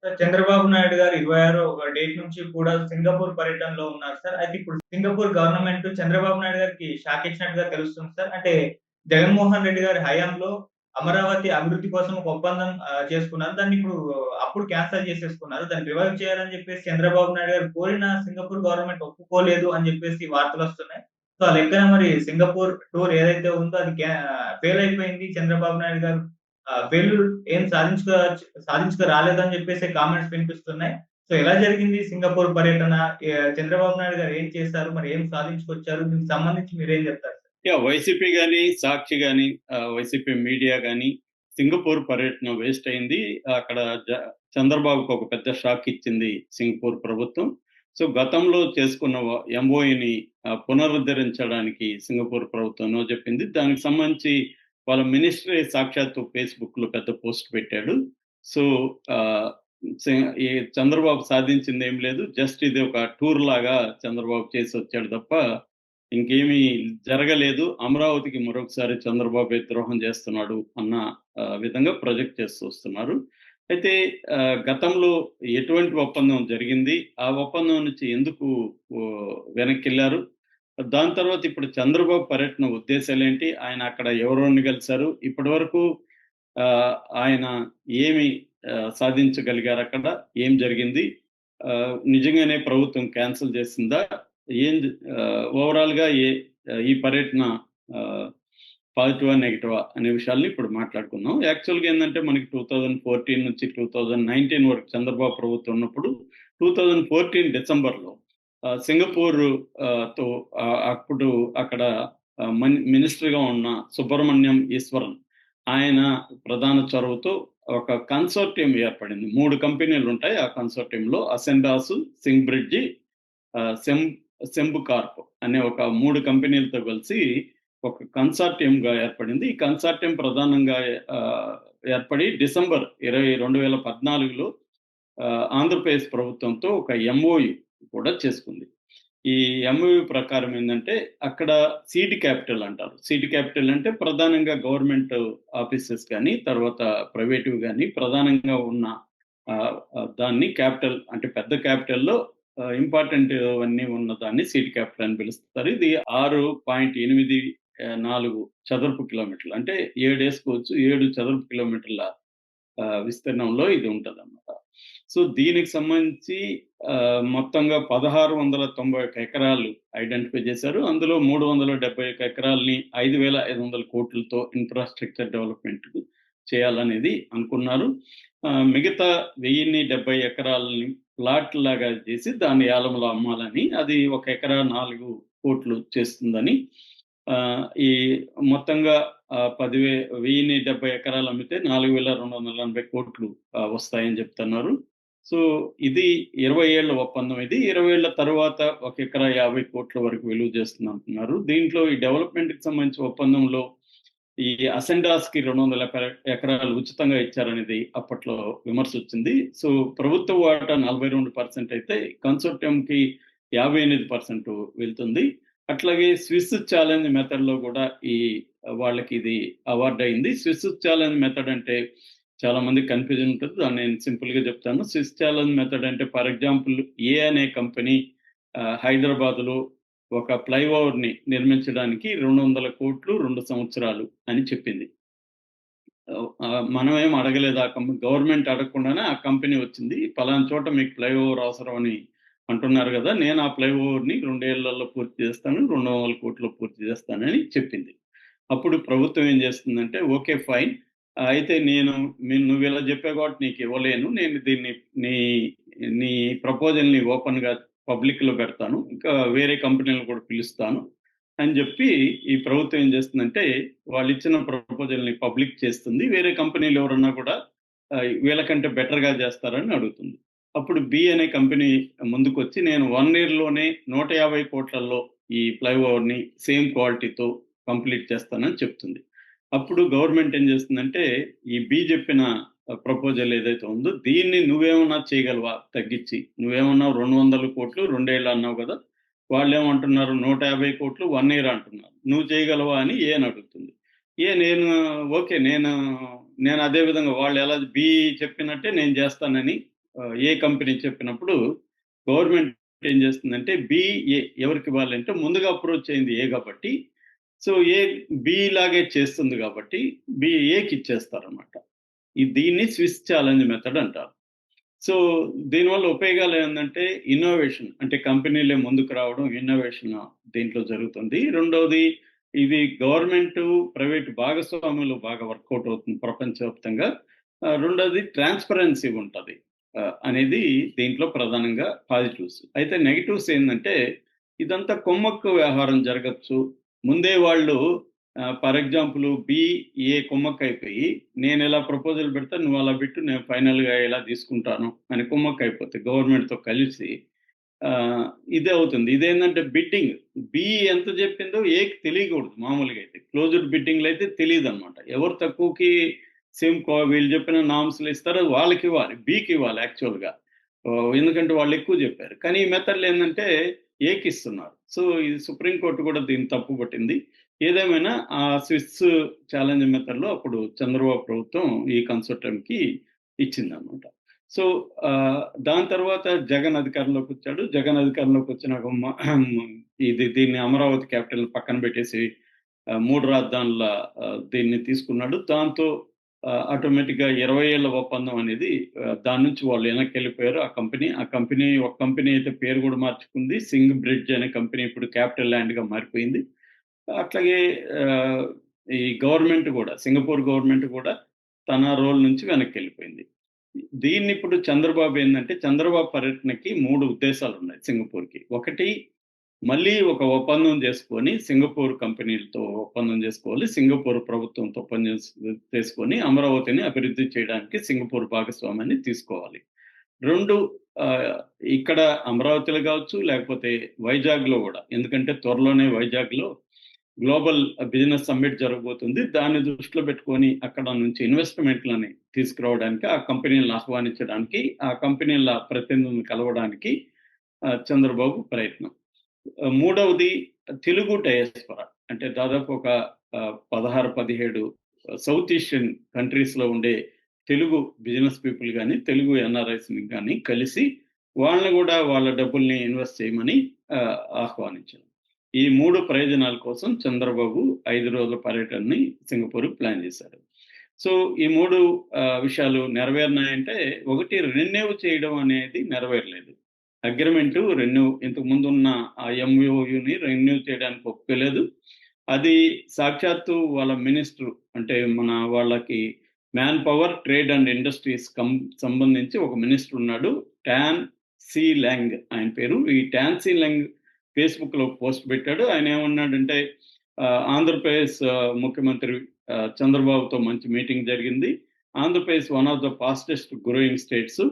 Sir Chandrababu Naidu గారు 26 date నుంచి కూడా సింగపూర్ పర్యటనలో ఉన్నారు సార్. అయితే ఇప్పుడు సింగపూర్ గవర్నమెంట్ చంద్రబాబు నాయుడు గారికి షాక్ ఇచ్చినట్టుగా తెలుస్తుంది సార్. అంటే జగన్మోహన్ రెడ్డి గారి హయాంలో అమరావతి అభివృద్ధి కోసం ఒక ఒప్పందం చేసుకున్నారు. దాన్ని ఇప్పుడు అప్పుడు క్యాన్సెల్ చేసేసుకున్నారు. దాన్ని రివైవ్ చేయాలని చెప్పేసి చంద్రబాబు నాయుడు గారు కోరిన సింగపూర్ గవర్నమెంట్ ఒప్పుకోలేదు అని చెప్పేసి వార్తలొస్తున్నాయి. సో, ఆ లెక్కన మరి సింగపూర్ టూర్ ఏదైతే ఉందో అది ఫెయిల్ అయిపోయింది. చంద్రబాబు నాయుడు గారు ఫెయిల్యూర్ ఏం సాధించుకు రాలేదని చెప్పేసి కామెంట్స్ వినిపిస్తున్నాయి. సో, ఎలా జరిగింది సింగపూర్ పర్యటన? చంద్రబాబు నాయుడు గారు ఏం చేశారు? మరి ఏం సాధించుకొచ్చారు? దీనికి సంబంధించి మీరేం చెప్తారు సార్? వైసీపీ గాని, సాక్షి గాని, వైసీపీ మీడియా గాని సింగపూర్ పర్యటన వేస్ట్ అయింది. అక్కడ చంద్రబాబుకు ఒక పెద్ద షాక్ ఇచ్చింది సింగపూర్ ప్రభుత్వం. సో, గతంలో చేసుకున్న ఎంఓయూని పునరుద్ధరించడానికి సింగపూర్ ప్రభుత్వం నో చెప్పింది. దానికి సంబంధించి వాళ్ళ మినిస్ట్రీ సాక్షాత్తు ఫేస్‌బుక్‌లో పెద్ద పోస్ట్ పెట్టాడు. సో, ఆహ్, సి ఈ చంద్రబాబు సాధించిందేం లేదు. జస్ట్ ఇది ఒక టూర్ లాగా చంద్రబాబు చేసొచ్చాడు తప్ప ఇంకేమీ జరగలేదు. అమరావతికి మరొకసారి చంద్రబాబే ద్రోహం చేస్తున్నాడు అన్న విధంగా ప్రొజెక్ట్ చేస్తూ వస్తున్నారు. అయితే గతంలో ఎటువంటి ఒప్పందం జరిగింది? ఆ ఒప్పందం నుంచి ఎందుకు వెనక్కెళ్లారు? దాని తర్వాత ఇప్పుడు చంద్రబాబు పర్యటన ఉద్దేశాలేంటి? ఆయన అక్కడ ఎవరెవరిని కలిసారు? ఇప్పటివరకు ఆయన ఏమి సాధించగలిగారక్కడ? ఏం జరిగింది? నిజంగానే ప్రభుత్వం క్యాన్సెల్ చేసిందా? ఏం ఓవరాల్‌గా ఈ పర్యటన పాజిటివా? నెగెటివా? అనే విషయాల్ని ఇప్పుడు మాట్లాడుకుందాం. యాక్చువల్‌గా ఏందంటే మనకి 2014 నుంచి 2019 వరకు చంద్రబాబు ప్రభుత్వం ఉన్నప్పుడు 2014 డిసెంబర్‌లో సింగపూర్ తో అప్పుడు అక్కడ మినిస్టర్‌గా ఉన్న సుబ్రహ్మణ్యం ఈశ్వరన్ ఆయన ప్రధాన చొరవతో ఒక కన్సార్టియం ఏర్పడింది. 3 కంపెనీలుంటాయి ఆ కన్సార్టియంలో. అసెండాస్, సింగ్ బ్రిడ్జి, సెంబుకార్ప్ అనే ఒక 3 కంపెనీలతో కలిసి ఒక కన్సార్టియంగా ఏర్పడింది. ఈ కన్సార్టియం ప్రధానంగా ఏర్పడి డిసెంబర్ 2014లో ఆంధ్రప్రదేశ్ ప్రభుత్వంతో ఒక ఎంఓయు కూడా చేసుకుంది. ఈ ఎంఓయు ప్రకారం ఏందంటే అక్కడ సీడ్ క్యాపిటల్ అంటారు. సీడ్ క్యాపిటల్ అంటే ప్రధానంగా గవర్నమెంట్ ఆఫీసెస్ గాని, తర్వాత ప్రైవేట్‌వి గాని ప్రధానంగా ఉన్న దాన్ని క్యాపిటల్ అంటే పెద్ద క్యాపిటల్‌లో ఇంపార్టెంట్ అన్నీ ఉన్నదాన్ని సీడ్ క్యాపిటల్ అని పిలుస్తారు. ఇది 6.84 చదరపు కిలోమీటర్లు. అంటే 7 ఏసుకోవచ్చు. 7 చదరపు కిలోమీటర్ల విస్తీర్ణంలో ఇది ఉంటదన్నమాట. సో, దీనికి సంబంధించి మొత్తంగా 1691 ఎకరాలు ఐడెంటిఫై చేశారు. అందులో 371 ఎకరాల్ని 5,500 కోట్లతో ఇన్‌ఫ్రాస్ట్రక్చర్ డెవలప్‌మెంట్‌కు చేయాలనేది అనుకున్నారు. మిగతా 1070 ఎకరాలని ప్లాట్‌లాగా చేసి దాన్ని ఏలంలో అమ్మాలని, అది ఒక ఎకరా 4 కోట్లు చేస్తుందని, ఈ మొత్తంగా 1070 ఎకరాలు అమ్మితే 4,280 కోట్లు వస్తాయని చెప్తున్నారు. సో, ఇది 20 ఏళ్ల ఒప్పందం ఇది. 20 ఏళ్ల తర్వాత ఒక ఎకరా 50 కోట్ల వరకు విలువ చేస్తుందంటున్నారు. దీంట్లో ఈ డెవలప్‌మెంట్‌కి సంబంధించి ఒప్పందంలో ఈ అసెండాస్‌కి 200 ఎకరాలు ఉచితంగా ఇచ్చారనేది అప్పట్లో విమర్శొచ్చింది. సో, ప్రభుత్వ వాటా 42% అయితే కన్సార్టియంకి 58% వెళ్తుంది. అట్లాగే స్విస్ ఛాలెంజ్ మెథడ్‌లో కూడా వాళ్ళకి ఇది అవార్డ్ అయింది. స్విస్ ఛాలెంజ్ మెథడ్ అంటే చాలా మందికి కన్‌ఫ్యూజన్ ఉంటది. దాన్ని నేను సింపుల్‌గా చెప్తాను. స్విస్ ఛాలెంజ్ మెథడ్ అంటే ఫర్ ఎగ్జాంపుల్ ఏ అనే కంపెనీ హైదరాబాద్‌లో ఒక ఫ్లైఓవర్‌ని నిర్మించడానికి 200 కోట్లు 2 సంవత్సరాలు అని చెప్పింది. మనమేం అడగలేదు. గవర్నమెంట్ అడగకుండానే ఆ కంపెనీ వచ్చింది. పలానా చోట మీకు ఫ్లైఓవర్ అవసరం అని అంటున్నారు గదా! నేను ఆ ఫ్లైఓవర్‌ని 2 ఏళ్లలో పూర్తి చేస్తాను. 200 కోట్లలో పూర్తి చేస్తానని చెప్పింది. అప్పుడు ప్రభుత్వం ఏం చేస్తుందంటే ఓకే ఫైన్. అయితే నువ్విలా చెప్పావు కాబట్టి నీకివ్వలేను. నేను దీన్ని నీ నీ ప్రపోజల్‌ని ఓపెన్‌గా పబ్లిక్‌లో పెడతాను. ఇంకా వేరే కంపెనీలను కూడా పిలుస్తాను అని జెప్పి ఈ ప్రభుత్వం ఏం చేస్తుందంటే వాళ్ళిచ్చిన ప్రపోజల్‌ని పబ్లిక్ చేస్తుంది. వేరే కంపెనీలు ఎవరన్నా కూడా వీళ్ళకంటే బెటర్‌గా చేస్తారని అడుగుతుంది. అప్పుడు బి అనే కంపెనీ ముందుకొచ్చి నేను 1 ఇయర్‌లోనే 150 కోట్లలో ఈ ఫ్లైఓవర్‌ని సేమ్ క్వాలిటీతో కంప్లీట్ చేస్తానని చెప్తుంది. అప్పుడు గవర్నమెంట్ ఏం చేస్తుందంటే ఈ బి చెప్పిన ప్రపోజల్ ఏదైతే ఉందో దీన్ని నువ్వేమన్నా చేయగలవా తగ్గించి? నువ్వేమన్నావు 200 కోట్లు 2 ఏళ్ళు అన్నావు గదా! వాళ్ళేమంటున్నారు 150 కోట్లు 1 ఇయర్ అంటున్నారు. నువ్వు చేయగలవా అని ఏ అని అడుగుతుంది. నేను ఓకే. నేను అదే విధంగా వాళ్ళు ఎలా బి చెప్పినట్టే నేను చేస్తానని ఏ కంపెనీ చెప్పినప్పుడు గవర్నమెంట్ ఏం చేస్తుందంటే ఏ ఎవరికి ఇవ్వాలంటే ముందుగా అప్రోచ్ అయింది ఏ కాబట్టి, సో ఏ బి లాగే చేస్తుంది కాబట్టి ఏకి ఇచ్చేస్తారనమాట. దీన్ని స్విస్ ఛాలెంజ్ మెథడ్ అంటారు. సో దీనివల్ల ఉపయోగాలు ఏంటంటే ఇన్నోవేషన్, అంటే కంపెనీలే ముందుకు రావడం, ఇన్నోవేషన్ దీంట్లో జరుగుతుంది. రెండవది, ఇది గవర్నమెంట్ ప్రైవేట్ భాగస్వామ్యంలో బాగా వర్కౌట్ అవుతుంది ప్రపంచవ్యాప్తంగా. రెండోది ట్రాన్స్పరెన్సీ ఉంటుంది అనేది దీంట్లో ప్రధానంగా పాజిటివ్స్. అయితే నెగటివ్స్ ఏంటంటే ఇదంతా కొమ్మక్కు వ్యవహారం జరగచ్చు. ముందే వాళ్ళు ఫర్ ఎగ్జాంపుల్ ఏ కుమ్మక్కయిపోయి నేను ఇలా ప్రపోజల్ పెడతా, నువ్వు అలా పెట్టు, నేను ఫైనల్‌గా ఇలా తీసుకుంటాను అని కుమ్మక్కయిపోతే గవర్నమెంట్‌తో కలిసి ఇదే అవుతుంది. ఇదేంటంటే బిడ్డింగ్. ఎంత చెప్పిందో ఏకి తెలియకూడదు మామూలుగా అయితే. క్లోజ్డ్ బిడ్డింగ్‌లో అయితే తెలీదనమాట. ఎవరు తక్కువకి వీళ్ళు చెప్పిన నార్మ్స్‌లు ఇస్తారో వాళ్ళకివ్వాలి. ఇవ్వాలి యాక్చువల్‌గా. ఎందుకంటే వాళ్ళు ఎక్కువ చెప్పారు. కానీ ఈ మెథడ్‌లో ఏందంటే ఏకిస్తున్నారు. సో ఇది సుప్రీం కోర్ట్ కూడా దీన్ని తప్పుపట్టింది. ఏదేమైనా ఆ స్విస్ ఛాలెంజ్ మెథడ్‌లో అప్పుడు చంద్రబాబు ప్రభుత్వం ఈ కన్సార్టియంకి ఇచ్చిందనమాట. సో దాని తర్వాత జగన్ అధికారంలోకొచ్చాడు. జగన్ అధికారంలోకి వచ్చినాక దీన్ని అమరావతి క్యాపిటల్ పక్కన పెట్టేసి 3 రాజధానుల దీన్ని తీసుకున్నాడు. దాంతో ఆటోమేటిక్‌గా 20 ఏళ్ల ఒప్పందం అనేది దాని నుంచి వాళ్ళు వెనక్కెళ్ళిపోయారు. ఒక కంపెనీ అయితే పేరు కూడా మార్చుకుంది. సింగ్ బ్రిడ్జ్ అనే కంపెనీ ఇప్పుడు క్యాపిటల్ ల్యాండ్‌గా మారిపోయింది. అట్లాగే ఈ గవర్నమెంట్ కూడా, సింగపూర్ గవర్నమెంట్ కూడా తన రోల్ నుంచి వెనక్కెళ్ళిపోయింది. దీన్ని ఇప్పుడు చంద్రబాబు పర్యటనకి 3 ఉద్దేశాలున్నాయి సింగపూర్‌కి. ఒకటి, మళ్ళీ ఒక ఒప్పందం చేసుకొని సింగపూర్ కంపెనీలతో ఒప్పందం చేసుకోవాలి. సింగపూర్ ప్రభుత్వంతో ఒప్పందం చేసుకొని అమరావతిని అభివృద్ధి చేయడానికి సింగపూర్ భాగస్వామ్యాన్ని తీసుకోవాలి. 2, ఇక్కడ అమరావతిలో కావచ్చు, లేకపోతే వైజాగ్‌లో కూడా. ఎందుకంటే త్వరలోనే వైజాగ్‌లో గ్లోబల్ బిజినెస్ సమ్మిట్ జరగబోతుంది. దాన్ని దృష్టిలో పెట్టుకొని అక్కడ నుంచి ఇన్వెస్ట్‌మెంట్‌లని తీసుకురావడానికి, ఆ కంపెనీలను ఆహ్వానించడానికి, ఆ కంపెనీల ప్రతినిధులను కలవడానికి చంద్రబాబు ప్రయత్నం. మూడవది, తెలుగు డయాస్పోరా. అంటే దాదాపు ఒక 16, 17 సౌత్ ఏషియన్ కంట్రీస్‌లో ఉండే తెలుగు బిజినెస్ పీపుల్ గాని, తెలుగు ఎన్ఆర్ఐస్‌ని గాని కలిసి వాళ్ళని కూడా వాళ్ళ డబ్బుల్ని ఇన్వెస్ట్ చేయమని ఆహ్వానించారు. ఈ 3 ప్రయోజనాల కోసం చంద్రబాబు 5 రోజుల పర్యటనని సింగపూర్‌కి ప్లాన్ చేశారు. సో ఈ 3 విషయాలు నెరవేరినాయంటే, ఒకటి, రెన్యూ చేయడం అనేది నెరవేరలేదు. అగ్రీమెంటు ఇంతకుముందున్న ఆ ఎంఓయూని రెన్యూ చేయడానికి ఒప్పుకోలేదు. అది సాక్షాత్తు వాళ్ళ మినిస్టర్, అంటే వాళ్ళకి man power, trade and industries సంబంధించి ఒక మినిస్టర్ ఉన్నాడు. టాన్ సి లాంగ్ ఆయన పేరు. ఈ టాన్ సి లాంగ్ ఫేస్‌బుక్‌లో పోస్ట్ పెట్టాడు. ఆయన ఏమన్నాడంటే, ఆంధ్రప్రదేశ్ ముఖ్యమంత్రి చంద్రబాబుతో మంచి మీటింగ్ జరిగింది. Andhra Pradesh one of the fastest growing states.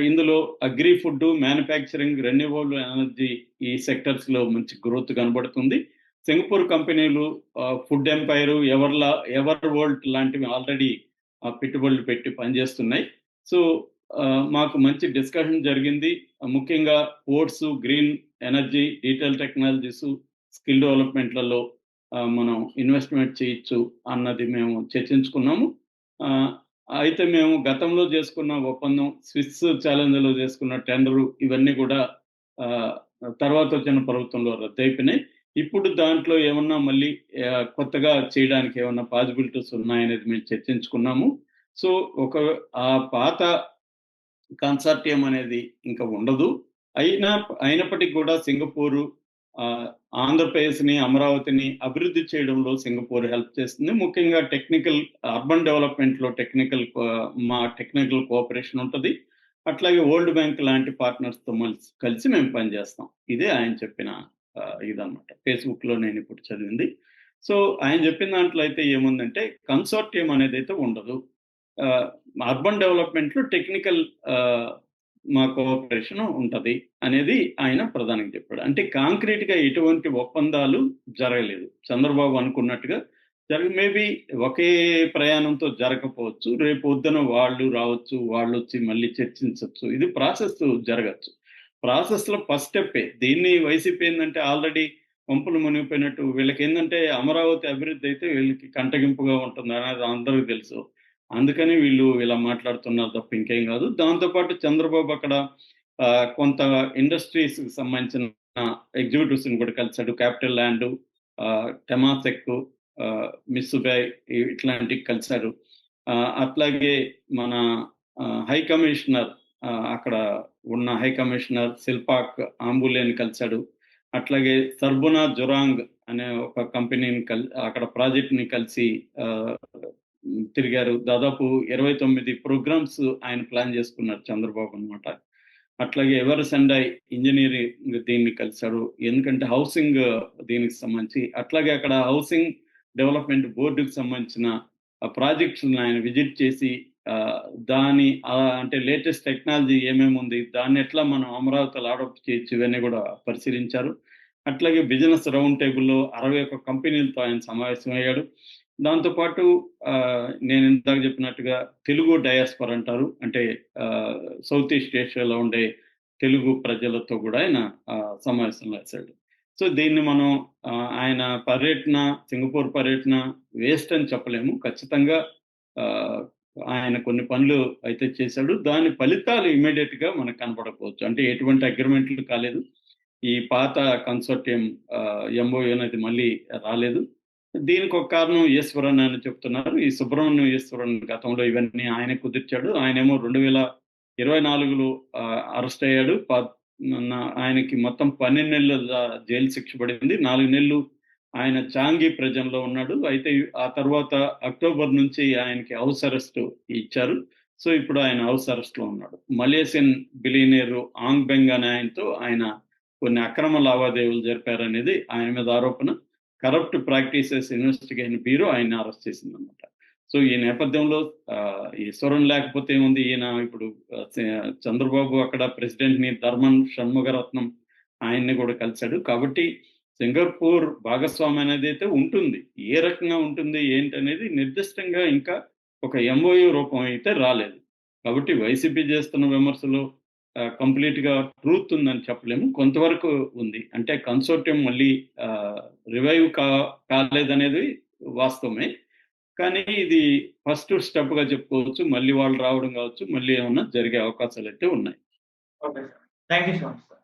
ఇందులో agri food, manufacturing, renewable energy ఈ సెక్టర్స్‌లో మంచి గ్రోత్ కనబడుతుంది. సింగపూర్ కంపెనీలు ఫుడ్ ఎంపైర్, ఎవర్ వరల్డ్ లాంటివి ఆల్రెడీ పెట్టుబడులు పెట్టి పనిచేస్తున్నాయి. సో మాకు మంచి డిస్కషన్ జరిగింది. ముఖ్యంగా ports, green energy, digital technologies, skill డెవలప్‌మెంట్‌లలో మనం ఇన్వెస్ట్‌మెంట్ చేయొచ్చు అన్నది మేము చర్చించుకున్నాము. అయితే మేము గతంలో చేసుకున్న ఒప్పందం, స్విస్ ఛాలెంజ్‌లో చేసుకున్న టెండరు, ఇవన్నీ కూడా తర్వాత వచ్చిన ప్రభుత్వంలో రద్దయిపోయినాయి. ఇప్పుడు దాంట్లో ఏమన్నా మళ్ళీ కొత్తగా చేయడానికి ఏమన్నా పాసిబిలిటీస్ ఉన్నాయనేది మేము చర్చించుకున్నాము. సో ఆ పాత కన్సార్టియం అనేది ఇంకా ఉండదు. అయినప్పటికీ కూడా సింగపూరు ఆంధ్రప్రదేశ్‌ని, అమరావతిని అభివృద్ధి చేయడంలో సింగపూర్ హెల్ప్ చేస్తుంది. ముఖ్యంగా అర్బన్ డెవలప్‌మెంట్‌లో టెక్నికల్ కోఆపరేషన్ ఉంటది. అట్లాగే వరల్డ్ బ్యాంక్ లాంటి పార్ట్నర్స్‌తో కలిసి మేము పనిచేస్తాం. ఇదే ఆయన చెప్పిన ఇదన్నమాట. ఫేస్‌బుక్‌లో నేనిప్పుడు చదివింది. సో ఆయన చెప్పిన దాంట్లో అయితే ఏముందంటే, కన్సార్టియం అనేదైతే ఉండదు. అర్బన్ డెవలప్‌మెంట్‌లో టెక్నికల్ మా కోఆపరేషన్ ఉంటది అనేది ఆయన ప్రధానంగా చెప్పాడు. అంటే కాంక్రీట్‌గా ఎటువంటి ఒప్పందాలు జరగలేదు. చంద్రబాబు అనుకున్నట్టుగా మేబీ ఒకే ప్రయాణంతో జరగకపోవచ్చు. రేపు పొద్దున వాళ్ళు రావచ్చు, వాళ్ళొచ్చి మళ్ళీ చర్చించొచ్చు. ఇది ప్రాసెస్ జరగచ్చు. ప్రాసెస్‌లో ఫస్ట్ స్టెప్పే. దీన్ని వైసీపీ ఏందంటే ఆల్రెడీ పంపులు మునిగిపోయినట్టు, వీళ్ళకేందంటే అమరావతి అభివృద్ధి అయితే వీళ్ళకి కంటగింపుగా ఉంటుందనేది అందరికి తెలుసు. అందుకని వీళ్ళు ఇలా మాట్లాడుతున్నారు తప్ప ఇంకేం కాదు. దాంతో పాటు చంద్రబాబు అక్కడ కొంత ఇండస్ట్రీస్‌కి సంబంధించిన ఎగ్జిక్యూటివ్స్‌ని కూడా కలిసాడు. క్యాపిటల్ ల్యాండ్, టెమాసెక్, మిత్సుబై ఇట్లాంటివి కలిసారు. అట్లాగే మన హై కమిషనర్, అక్కడ ఉన్న హై కమిషనర్ శిల్పాక్ ఆంబులేని కలిసాడు. అట్లాగే సర్బునా జురాంగ్ అనే ఒక కంపెనీని అక్కడ ప్రాజెక్ట్‌ని కలిసి తిరిగారు. దాదాపు 29 ప్రోగ్రామ్స్ ఆయన ప్లాన్ చేసుకున్నారు చంద్రబాబు అన్నమాట. అట్లాగే ఎవరిసండై ఇంజినీరింగ్ దీన్ని కలిసారు. ఎందుకంటే హౌసింగ్ దీనికి సంబంధించి. అట్లాగే అక్కడ హౌసింగ్ డెవలప్మెంట్ బోర్డుకి సంబంధించిన ప్రాజెక్ట్స్‌ని ఆయన విజిట్ చేసి అంటే లేటెస్ట్ టెక్నాలజీ ఏమేమి ఉంది, దాన్ని ఎట్లా మనం అమరావతిలో అడాప్ట్ చేయొచ్చు, ఇవన్నీ కూడా పరిశీలించారు. అట్లాగే బిజినెస్ రౌండ్ టేబుల్‌లో 61 కంపెనీలతో ఆయన సమావేశమయ్యాడు. దాంతో పాటు నేను ఇందాక చెప్పినట్టుగా తెలుగు డయాస్పొరా అంటారు. అంటే సౌత్ ఈస్ట్ ఏషియాలో ఉండే తెలుగు ప్రజలతో కూడా ఆయన సమావేశంలో వేశాడు. సో దీన్ని మనం ఆయన పర్యటన, సింగపూర్ పర్యటన వేస్ట్ అని చెప్పలేము. ఖచ్చితంగా ఆయన కొన్ని పనులు అయితే చేశాడు. దాని ఫలితాలు ఇమ్మీడియేట్‌గా మనకు కనపడకపోవచ్చు. అంటే ఎటువంటి అగ్రిమెంట్లు కాలేదు. ఈ పాత కన్సార్టియం ఎంఓయూ అనేది మళ్ళీ రాలేదు. దీనికి ఒక కారణం ఈశ్వరన్ అని చెప్తున్నారు. ఈ సుబ్రహ్మణ్యం ఈశ్వరన్ గతంలో ఇవన్నీ ఆయనే కుదిర్చాడు. ఆయనేమో 2024లో అరెస్ట్ అయ్యాడు. ఆయనకి మొత్తం 12 నెలల జైలు శిక్ష పడింది. 4 నెలలు ఆయన చాంగి ప్రిజన్‌లో ఉన్నాడు. అయితే ఆ తర్వాత అక్టోబర్ నుంచి ఆయనకి హౌస్ అరెస్ట్ ఇచ్చారు. సో ఇప్పుడు ఆయన హౌస్ అరెస్ట్‌లో ఉన్నాడు. మలేసియన్ బిలియనీర్ ఆంగ్ బెంగ్ అనే ఆయనతో ఆయన కొన్ని అక్రమ లావాదేవీలు జరిపారనేది ఆయన మీద ఆరోపణ. కరప్ట్ ప్రాక్టీసెస్ ఇన్వెస్టిగేషన్ బ్యూరో ఆయన్ని అరెస్ట్ చేసిందన్నమాట. సో ఈ నేపథ్యంలో ఈశ్వరన్ లేకపోతే ఏముంది, ఈయన ఇప్పుడు చంద్రబాబు అక్కడ ప్రెసిడెంట్‌ని ధర్మన్ షణ్ముగరత్నం ఆయన్ని కూడా కలిసాడు. కాబట్టి సింగపూర్ భాగస్వామ్యం అనేది అయితే ఉంటుంది. ఏ రకంగా ఉంటుంది ఏంటనేది నిర్దిష్టంగా ఇంకా ఒక ఎంఓయూ రూపం అయితే రాలేదు. కాబట్టి వైసీపీ చేస్తున్న విమర్శలు కంప్లీట్‌గా ట్రూత్ ఉందని చెప్పలేము. కొంతవరకు ఉంది. అంటే కన్సార్టియం మళ్ళీ రివైవ్ కాలేదనేది వాస్తవమే. కానీ ఇది ఫస్ట్ స్టెప్‌గా చెప్పుకోవచ్చు. మళ్ళీ వాళ్ళు రావడం కావచ్చు, మళ్ళీ ఏమన్నా జరిగే అవకాశాలైతే ఉన్నాయి. Okay sir. Thank you so much sir.